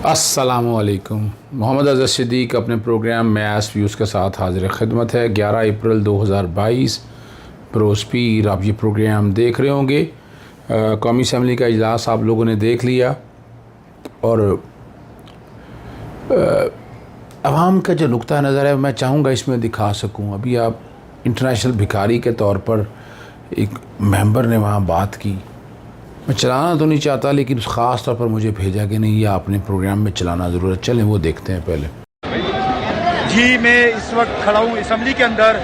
अस्सलामुअलैकुम। मोहम्मद अज़हर सिद्दीक़ अपने programme mess views के साथ हाजिर खिदमत है। 11 अप्रैल 2022 बरोज़ पीर आप ये प्रोग्राम देख रहे होंगे। कौमी असम्बली का इजलास आप लोगों ने देख लिया और अवाम का जो नुक्ता नज़र है मैं चाहूँगा इसमें दिखा सकूँ। अभी आप इंटरनेशनल भिखारी के तौर पर एक मेंबर ने वहाँ बात की। मैं चलाना तो नहीं चाहता लेकिन ख़ास तौर पर मुझे भेजा कि नहीं, ये आपने प्रोग्राम में चलाना ज़रूरत। चलें वो देखते हैं पहले। जी मैं इस वक्त खड़ा हूँ असम्बली के अंदर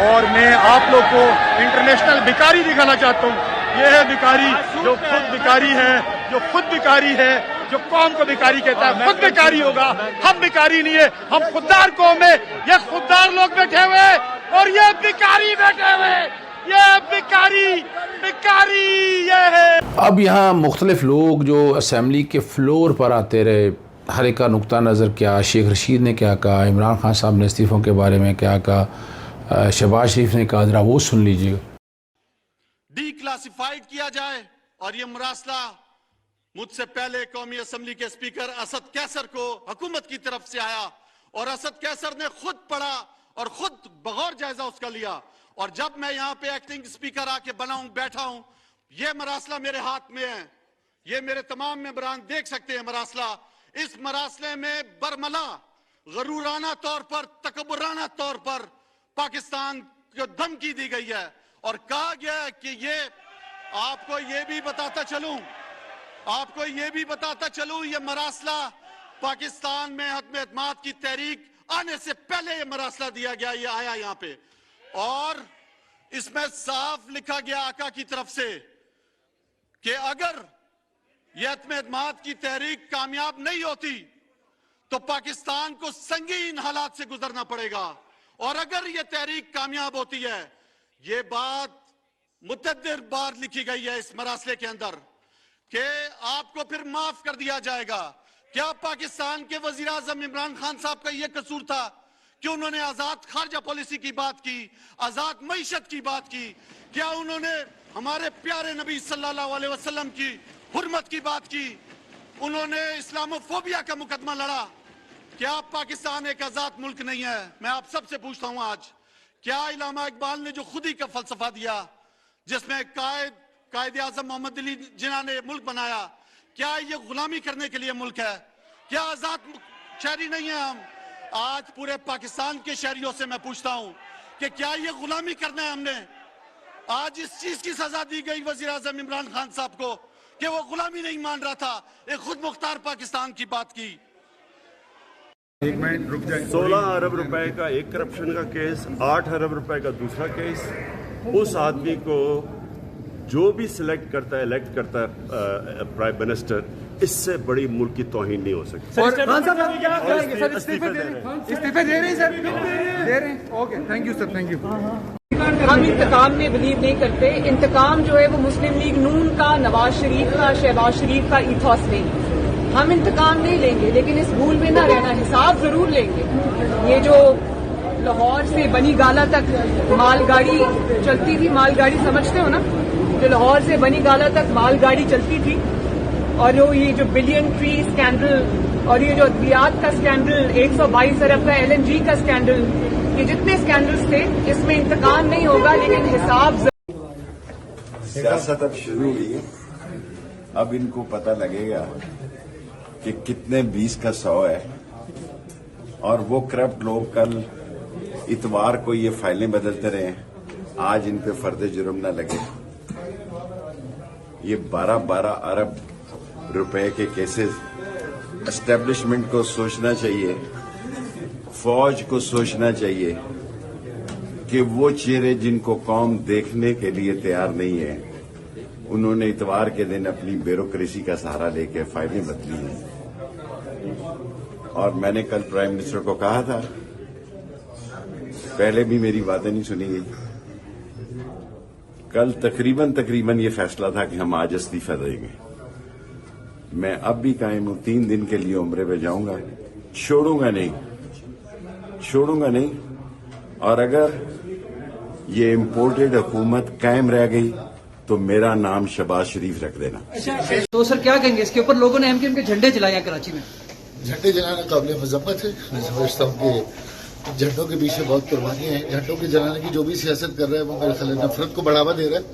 और मैं आप लोग को इंटरनेशनल भिखारी दिखाना चाहता हूँ। ये है भिखारी जो खुद भिखारी है, जो खुद भिखारी है, जो कौम को भिखारी कहता है। खुद भिखारी होगा, हम भिखारी नहीं है, हम खुददार कौम है। ये खुददार लोग बैठे हुए और ये भिखारी बैठे हुए, ये भिखारी ये है। अब यहाँ मुख्तलिफ लोग जो असम्बली के फ्लोर पर आते रहे, हर एक का नुक्ता नज़र क्या, शेख रशीद ने क्या कहा, इमरान खान साहब ने इस्तीफ़ों के बारे में क्या कहा, शहबाज शरीफ ने कहा, ज़रा वो सुन लीजिए। डी क्लासिफाइड किया जाए और ये मरासला मुझसे पहले कौमी असम्बली के स्पीकर असद कैसर को हुकूमत की तरफ से आया और असद कैसर ने खुद पढ़ा और खुद बगौर जायजा उसका लिया। और जब मैं यहाँ पे एक्टिंग स्पीकर आके बैठा हूं, ये मरासला मेरे हाथ में है, ये मेरे तमाम मेंबरान देख सकते हैं मरासला। इस मरासले में बरमला गरूराना तौर पर, तकबुराना तौर पर पाकिस्तान को धमकी दी गई है और कहा गया है कि ये आपको ये भी बताता चलूं, ये मरासला पाकिस्तान में हदम एतमाद की तहरीक आने से पहले ये मरासला दिया गया, ये आया यहाँ पे और इसमें साफ लिखा गया आका की तरफ से कि अगर यह हदम एतमाद की तहरीक कामयाब नहीं होती तो पाकिस्तान को संगीन हालात से गुजरना पड़ेगा। और अगर यह तहरीक कामयाब होती है, ये बात मुतअद्दिद बार लिखी गई है इस मरासले के अंदर कि आपको फिर माफ कर दिया जाएगा। क्या पाकिस्तान के वजीर आजम इमरान खान साहब का यह कसूर था कि उन्होंने आजाद खारजा पॉलिसी की बात की, आजाद मईशत की बात की? क्या उन्होंने हमारे प्यारे नबी सल्लल्लाहु अलैहि वसल्लम की हुर्मत की बात की? उन्होंने इस्लामोफोबिया का मुकदमा लड़ा? क्या पाकिस्तान एक आजाद मुल्क नहीं है? मैं आप सबसे पूछता हूं आज, क्या इल्लामा इकबाल ने जो खुदी का फलसफा दिया जिसमें कायद आजम मोहम्मद अली जिन्ना ने मुल्क बनाया, क्या ये गुलामी करने के लिए मुल्क है? क्या आजाद शहरी नहीं है हम? आज पूरे पाकिस्तान के शहरियों से मैं पूछता हूं कि क्या ये गुलामी करना है हमने? आज इस चीज की सजा दी गई वजीर आजम इमरान खान साहब को कि वो गुलामी नहीं मान रहा था, एक खुद मुख्तार पाकिस्तान की बात की। 16 अरब रुपए का एक करप्शन का केस, 8 अरब रुपए का दूसरा केस। उस आदमी को जो भी सिलेक्ट करता है, इलेक्ट करता है प्राइम मिनिस्टर, इससे बड़ी मुल्क की तौहीन नहीं हो सकती। इस्तीफे दे रहे हैं सर, दे रहे हैं। Okay, thank you sir, thank you. हम इंतकाम में बिलीव नहीं करते। इंतकाम जो है वो मुस्लिम लीग नून का, नवाज शरीफ का, शहबाज शरीफ का ईथॉस नहीं। हम इंतकाम नहीं लेंगे लेकिन इस भूल में ना रहना, हिसाब जरूर लेंगे। ये जो लाहौर से बनी गाला तक मालगाड़ी चलती थी, मालगाड़ी समझते हो ना, जो लाहौर से बनी गाला तक मालगाड़ी चलती थी, और ये जो बिलियन ट्री स्कैंडल और ये जो अद्वियात का स्कैंडल, 122 अरब का LNG का स्कैंडल, ये जितने स्कैंडल्स थे, इसमें इंतकाम नहीं होगा लेकिन हिसाब। सियासत अब शुरू हुई, अब इनको पता लगेगा कि कितने 20 का 100 है और वो करप्ट लोग कल इतवार को ये फाइलें बदलते रहे, आज इन पे फर्द जुर्म न लगे। ये 12-12 अरब रुपए के केसेस, एस्टेब्लिशमेंट को सोचना चाहिए, फौज को सोचना चाहिए कि वो चेहरे जिनको कौम देखने के लिए तैयार नहीं है, उन्होंने इतवार के दिन अपनी ब्यूरोक्रेसी का सहारा लेकर फाइलें बदली हैं। और मैंने कल प्राइम मिनिस्टर को कहा था, पहले भी मेरी बातें नहीं सुनी गई। कल तकरीबन ये फैसला था कि हम आज इस्तीफा देंगे। मैं अब भी कायम हूं, 3 दिन के लिए उम्रे पे जाऊंगा, छोड़ूंगा नहीं। और अगर ये इम्पोर्टेड हुकूमत कायम रह गई तो मेरा नाम शहबाज शरीफ रख देना। तो सर क्या कहेंगे इसके ऊपर? लोगों ने एमकेएम के झंडे जलाए कराची में। झंडे जलाना काबिल मजम्मत है। मैं समझता हूँ कि झंडों के पीछे बहुत कुर्बानियाँ हैं। झंडों के जलाने की जो भी सियासत कर रहा है वो मेरे ख्याल नफरत को बढ़ावा दे रहा है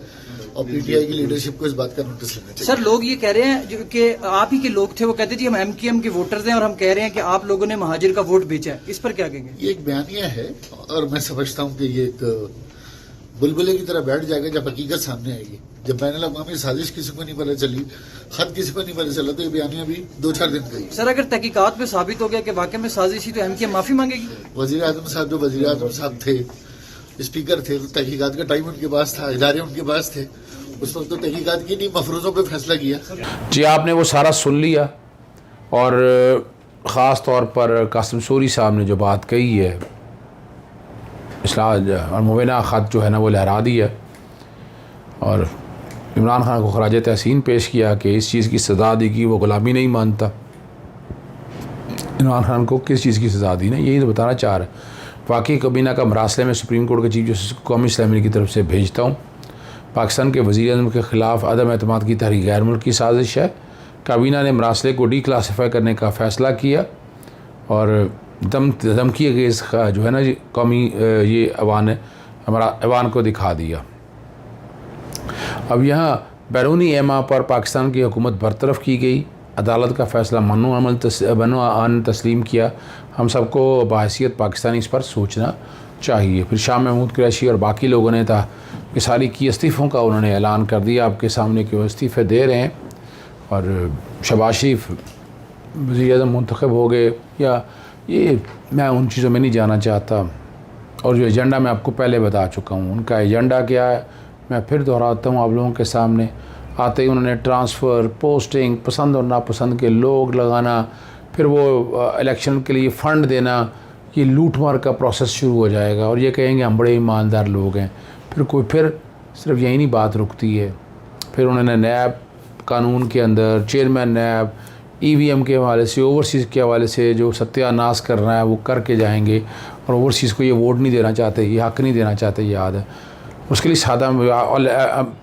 और पीटीआई की लीडरशिप को इस बात का नोटिस लेना चाहिए। सर, लोग ये कह रहे हैं कि आप ही के लोग थे, वो कहते थे हम एमकेएम के वोटर्स हैं और हम कह रहे हैं कि आप लोगों ने महाजिर का वोट बेचा है, इस पर क्या कहेंगे? ये एक बयानिया है और मैं समझता हूँ कि ये एक बुलबुले की तरह बैठ जाएगा जब हकीकत सामने आएगी। जब बैनुल अक़वामी साजिश किसी को नहीं पता चली, खत किसी को नहीं पता चला, तो ये बयानिया भी 2-4 दिन गई। सर, अगर तहकीकात में साबित हो गया कि वाकई में साजिश ही, तो एमकेएम माफी मांगेगी? वजीर आजम साहब जो वजीर आजम साहब थे, स्पीकर थे, तो तहकीकात का टाइम उनके पास था, इदारे उनके पास थे, उस वक्त तो तहकीकात की नहीं मफरूजों पे फैसला किया। जी, आपने वो सारा सुन लिया और ख़ास तौर पर कासिम सूरी साहब ने जो बात कही है, इसलाह और मुबीना ख़त जो है ना वो लहरा दी है और इमरान खान को खराज तहसीन पेश किया कि इस चीज़ की सज़ा दी कि वो गुलामी नहीं मानता। इमरान खान को किस चीज़ की सज़ा दी ना, यही तो बताना चाह रहा है। वाकई काबीना का मरासले में सुप्रीम कोर्ट के चीफ जस्टिस को कौमी इस्लामी की तरफ से भेजता हूँ। पाकिस्तान के वज़ीर-ए-आज़म के ख़िलाफ़ अदम एतमाद की तहरीक गैर मुल्की साजिश है। काबीना ने मरासले को डिक्लासीफाई करने का फ़ैसला किया और धमकी अंगेज़ जो है ना कौमी ये ऐवान को दिखा दिया। अब यहाँ बैरूनी एमा पर पाकिस्तान की हुकूमत बरतरफ की गई। अदालत का फ़ैसला मनो तस्लीम किया। हम सबको बहैसियत पाकिस्तानी इस पर सोचना चाहिए। फिर शाह महमूद कुरैशी और बाकी लोगों ने था कि सारी की इस्तीफ़ों का उन्होंने ऐलान कर दिया आपके सामने कि वो इस्तीफ़े दे रहे हैं और शहबाज शरीफ वज़ीर-ए-आज़म मुंतखब हो गए। या ये मैं उन चीज़ों में नहीं जाना चाहता और जो एजेंडा मैं आपको पहले बता चुका हूँ उनका एजेंडा क्या है, मैं फिर दोहराता हूँ आप लोगों के सामने। आते ही उन्होंने ट्रांसफ़र, पोस्टिंग, पसंद और नापसंद के लोग लगाना, फिर वो इलेक्शन के लिए फ़ंड देना, ये लूट मार का प्रोसेस शुरू हो जाएगा और ये कहेंगे हम बड़े ईमानदार लोग हैं। फिर सिर्फ यही नहीं बात रुकती है। फिर उन्होंने नैब कानून के अंदर चेयरमैन नैब EVM के हवाले से, ओवरसीज़ के हवाले से जो सत्यानाश करना है वो करके जाएंगे और ओवरसीज़ को ये वोट नहीं देना चाहते, ये हक़ नहीं देना चाहते, याद है। उसके लिए सादा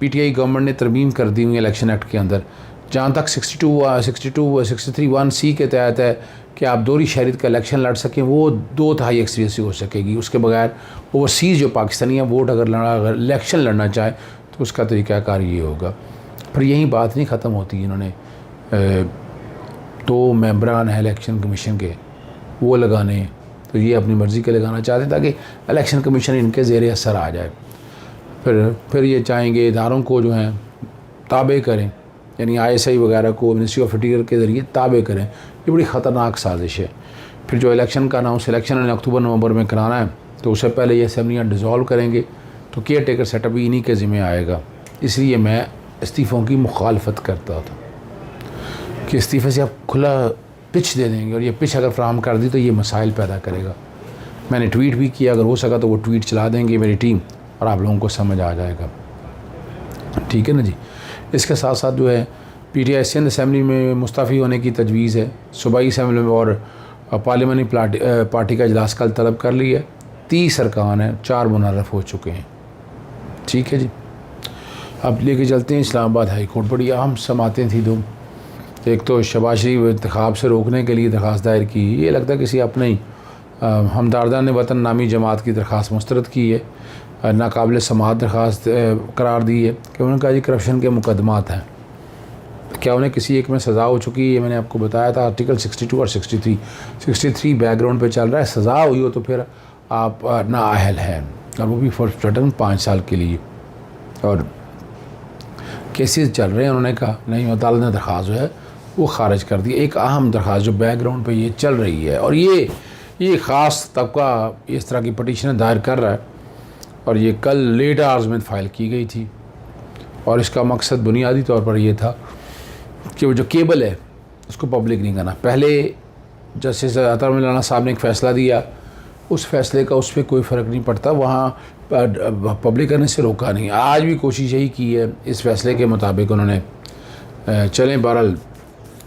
PTI गवर्नमेंट ने तरमीम कर दी हुई इलेक्शन एक्ट के अंदर, जहाँ तक 63(1) के तहत है कि आप दोहरी शहरियत का इलेक्शन लड़ सकें, वो 2/3 अक्सरियत से हो सकेगी। उसके बगैर ओवरसीज़ जो पाकिस्तानी हैं वोट अगर इलेक्शन लड़ना चाहे तो उसका तरीक़ाकार ये होगा। फिर यही बात नहीं ख़त्म होती। इन्होंने 2 मेंबरान हैं इलेक्शन कमीशन के, वो लगाने तो ये अपनी मर्ज़ी के लगाना चाहते हैं ताकि इलेक्शन कमीशन इनके ज़ेर असर आ जाए। फिर ये चाहेंगे इदारों को जो हैं ताबे करें, यानी ISI वगैरह को मिनिस्ट्री ऑफ इंटीरियर के ज़रिए ताबे करें। ये बड़ी ख़तरनाक साजिश है। फिर जो इलेक्शन का अनाउंस इलेक्शन अक्टूबर-नवंबर में कराना है तो उससे पहले ये असम्बलियाँ डिज़ोल्व करेंगे तो केयर टेकर सेटअप भी इन्हीं के ज़िम्मे आएगा। इसलिए मैं इस्तीफ़ों की मुखालफत करता था कि इस्तीफ़े से आप खुला पिच दे देंगे और ये पिच अगर फ्राहम कर दी तो ये मसाइल पैदा करेगा। मैंने ट्वीट भी किया, अगर हो सका तो वो ट्वीट चला देंगे मेरी टीम और आप लोगों को समझ आ जाएगा। ठीक है ना जी। इसके साथ साथ जो है PTI सिंध असम्बली में मुस्तफ़ी होने की तजवीज़ है। सूबाई असम्बली में और पार्लियामानी पार्टी का इजलास कल तलब कर लिया। 30 अरकान हैं, 4 मुनर्रफ हो चुके हैं। ठीक है जी। अब लेके चलते हैं इस्लामाबाद हाई कोर्ट। बड़ी अहम समातें थी 2। एक तो शहबाज शरीफ इंतखाब से रोकने के लिए दरख्वास्त दायर की, ये लगता है किसी अपने ही हमदर्दान ने वतन नामी जमात की दरख्वास्त मुस्तरद की है, नाकाबिल समाअत दरख्वास्त करार दी है कि उन्होंने कहा जी करप्शन के मुकदमात हैं। क्या उन्हें किसी एक में सज़ा हो चुकी है? मैंने आपको बताया था आर्टिकल 62 और 63 बैकग्राउंड पे चल रहा है। सज़ा हुई हो तो फिर आप नाअहल हैं और वो भी फॉर सर्टन 5 साल के लिए। और केसेस चल रहे हैं। उन्होंने कहा नहीं, अदालत ने दरख्वास्त जो है वो ख़ारिज कर दी। एक अहम दरख्वास्त जो बैकग्राउंड पे ये चल रही है और ये ख़ास तबका इस तरह की पटिशन दायर कर रहा है और ये कल लेट आवर्स में फ़ाइल की गई थी और इसका मकसद बुनियादी तौर पर ये था कि वो जो केबल है उसको पब्लिक नहीं करना। पहले जस्टिस अतर मौलाना साहब ने एक फ़ैसला दिया, उस फैसले का उस पर कोई फ़र्क नहीं पड़ता, वहाँ पब्लिक करने से रोका नहीं। आज भी कोशिश यही की है, इस फ़ैसले के मुताबिक उन्होंने चलें। बहरहाल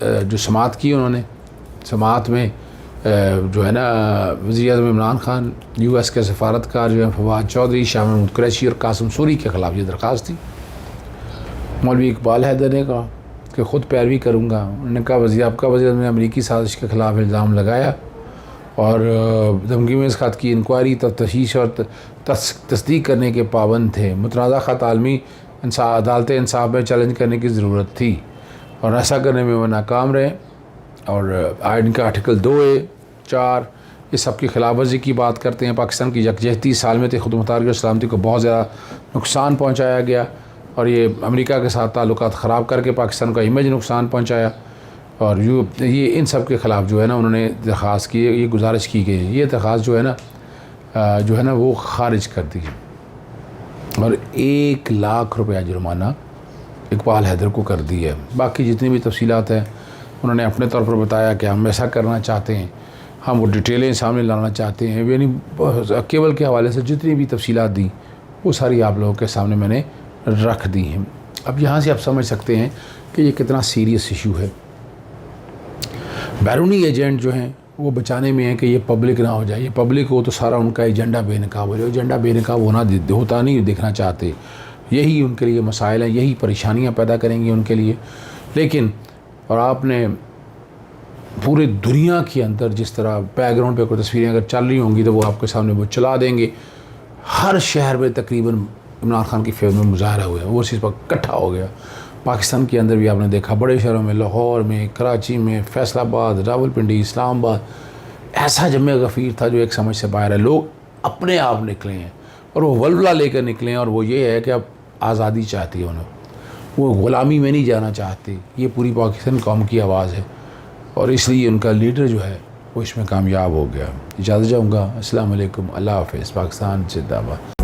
जो समाअत की उन्होंने, समाअत में जो है ना वज़ीर-ए-आज़म इमरान खान, US के सफारतकार जो है फवाद चौधरी, शाह महमूद कुरैशी और कासिम सूरी के ख़िलाफ़ ये दरख्वास्त थी। मौलवी इकबाल हैदर ने कहा کہ خود پیروی کروں گا. انہوں نے کہا وزیر آپ کا وزیر اعظم نے امریکی سازش کے خلاف الزام لگایا اور دھمکی میں اس خط کی انکوائری تفتیش اور تصدیق کرنے کے پابند تھے. متنازع خط عالمی عدالت انصاف میں چیلنج کرنے کی ضرورت تھی اور ایسا کرنے میں وہ ناکام رہے. اور آئین کا آرٹیکل 2A 4 یہ سب کی خلاف ورزی کی بات کرتے ہیں. پاکستان کی یکجہتی سالمیت خود مختاری اور سلامتی کو بہت زیادہ نقصان پہنچایا گیا اور یہ امریکہ کے ساتھ تعلقات خراب کر کے پاکستان کا امیج نقصان پہنچایا. اور یہ ان سب کے خلاف جو ہے نا انہوں نے درخواست کی, یہ گزارش کی گئی. یہ درخواست جو ہے نا وہ خارج کر دی اور 1 لاکھ روپیہ جرمانہ اقبال حیدر کو کر دی ہے. باقی جتنی بھی تفصیلات ہیں انہوں نے اپنے طور پر بتایا کہ ہم ایسا کرنا چاہتے ہیں, ہم وہ ڈیٹیلیں سامنے لانا چاہتے ہیں. یعنی کیبل کے حوالے سے جتنی بھی تفصیلات دی وہ ساری آپ لوگوں کے سامنے میں نے رکھ دی ہیں. اب یہاں سے آپ سمجھ سکتے ہیں کہ یہ کتنا سیریس ایشو ہے. بیرونی ایجنٹ جو ہیں وہ بچانے میں ہیں کہ یہ پبلک نہ ہو جائے. یہ پبلک ہو تو سارا ان کا ایجنڈا بے نقاب ہو جائے. ایجنڈا بے نقاب ہوتا نہیں دیکھنا چاہتے. یہی ان کے لیے مسائل ہیں, یہی پریشانیاں پیدا کریں گی ان کے لیے. لیکن اور آپ نے پوری دنیا کے اندر جس طرح بیک گراؤنڈ پہ کوئی تصویریں اگر چل رہی ہوں گی تو وہ آپ کے سامنے وہ چلا دیں گے. ہر شہر میں تقریباً عمران خان کی فیور میں مظاہرہ ہوا ہے, وہ چیز پر اکٹھا ہو گیا. پاکستان کے اندر بھی آپ نے دیکھا بڑے شہروں میں, لاہور میں, کراچی میں, فیصل آباد, راولپنڈی, اسلام آباد, ایسا جمع غفیر تھا جو ایک سمجھ سے باہر ہے. لوگ اپنے آپ نکلے ہیں اور وہ ولولہ لے کر نکلے ہیں اور وہ یہ ہے کہ اب آزادی چاہتی ہے انہیں, وہ غلامی میں نہیں جانا چاہتے. یہ پوری پاکستان قوم کی آواز ہے اور اس لیے ان کا لیڈر جو ہے وہ اس میں کامیاب ہو گیا. اجازت چاہوں گا. السلام علیکم, اللہ حافظ. پاکستان زندہ باد.